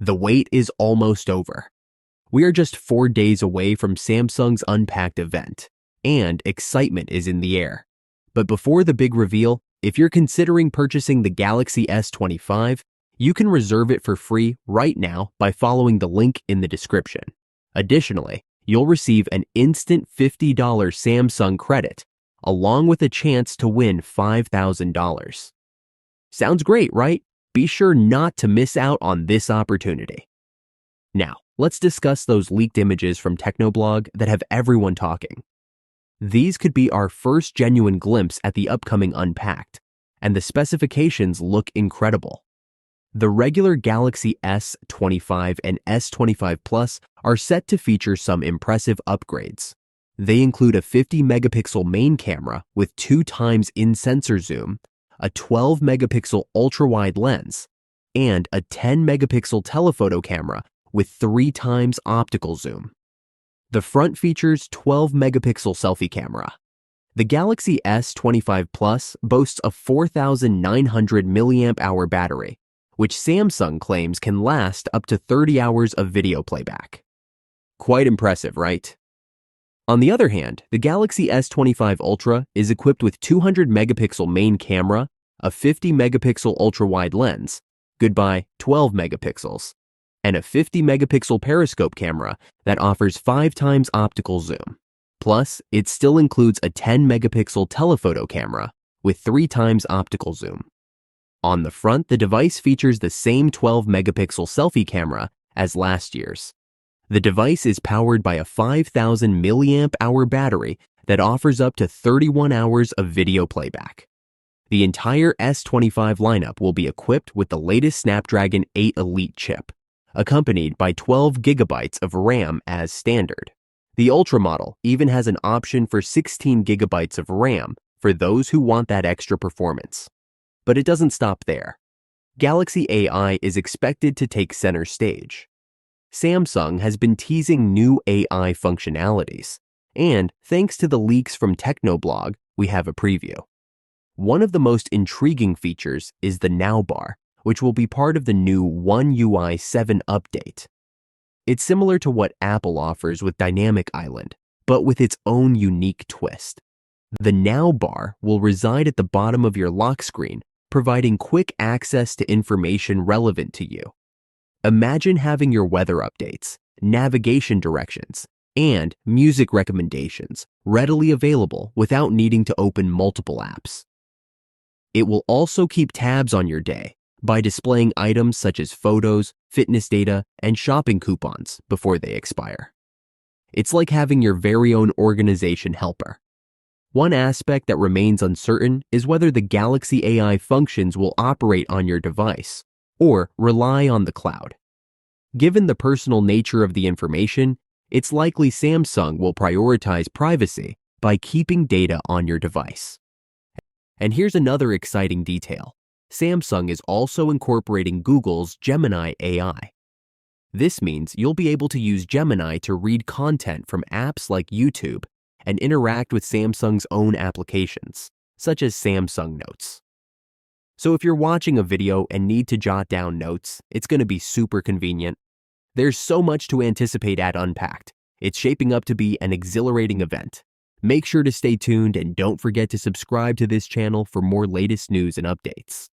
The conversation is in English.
The wait is almost over. We are just 4 days away from Samsung's Unpacked event, and excitement is in the air. But before the big reveal, if you're considering purchasing the Galaxy S25, you can reserve it for free right now by following the link in the description. Additionally, you'll receive an instant $50 Samsung credit, along with a chance to win $5,000. Sounds great, right? Be sure not to miss out on this opportunity. Now, let's discuss those leaked images from Technoblog that have everyone talking. These could be our first genuine glimpse at the upcoming Unpacked, and the specifications look incredible. The regular Galaxy S25 and S25 Plus are set to feature some impressive upgrades. They include a 50-megapixel main camera with 2x in-sensor zoom, a 12-megapixel ultra-wide lens, and a 10-megapixel telephoto camera with 3x optical zoom. The front features 12-megapixel selfie camera. The Galaxy S25 Plus boasts a 4,900 mAh battery, which Samsung claims can last up to 30 hours of video playback. Quite impressive, right? On the other hand, the Galaxy S25 Ultra is equipped with 200-megapixel main camera, a 50-megapixel ultra-wide lens, goodbye 12 megapixels, and a 50-megapixel periscope camera that offers 5x optical zoom. Plus, it still includes a 10-megapixel telephoto camera with 3x optical zoom. On the front, the device features the same 12-megapixel selfie camera as last year's. The device is powered by a 5,000 mAh battery that offers up to 31 hours of video playback. The entire S25 lineup will be equipped with the latest Snapdragon 8 Elite chip, accompanied by 12 gigabytes of RAM as standard. The Ultra model even has an option for 16 gigabytes of RAM for those who want that extra performance. But it doesn't stop there. Galaxy AI is expected to take center stage. Samsung has been teasing new AI functionalities, and thanks to the leaks from Technoblog, we have a preview. One of the most intriguing features is the Now bar, which will be part of the new One UI 7 update. It's similar to what Apple offers with Dynamic Island, but with its own unique twist. The Now bar will reside at the bottom of your lock screen, providing quick access to information relevant to you. Imagine having your weather updates, navigation directions, and music recommendations readily available without needing to open multiple apps. It will also keep tabs on your day by displaying items such as photos, fitness data, and shopping coupons before they expire. It's like having your very own organization helper. One aspect that remains uncertain is whether the Galaxy AI functions will operate on your device or rely on the cloud. Given the personal nature of the information, it's likely Samsung will prioritize privacy by keeping data on your device. And here's another exciting detail. Samsung is also incorporating Google's Gemini AI. This means you'll be able to use Gemini to read content from apps like YouTube and interact with Samsung's own applications, such as Samsung Notes. So if you're watching a video and need to jot down notes, it's going to be super convenient. There's so much to anticipate at Unpacked. It's shaping up to be an exhilarating event. Make sure to stay tuned and don't forget to subscribe to this channel for more latest news and updates.